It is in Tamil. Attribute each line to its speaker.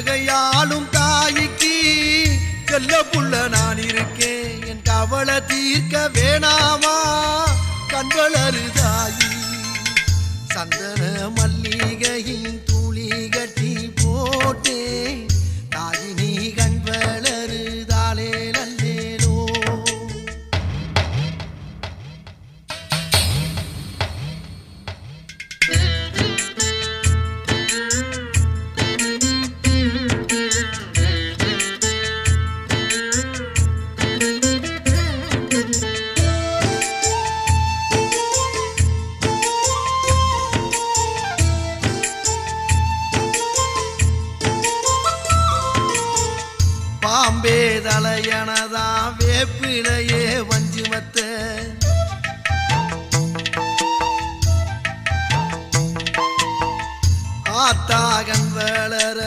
Speaker 1: உலகையாளும் தாய்க்கு செல்ல புள்ள நான் இருக்கேன் என் கவலை தீர்க்க வேணாமா கண்வளரு தாயி சந்தன மல்லிகையின் துளி கட்டி போட்டே தாயி நீ கண்வளரு தாளே நல்லேலோ பாம்பே தலையனதா வேப்பிலையே வஞ்சிமத்த ஆத்தாகன் வளர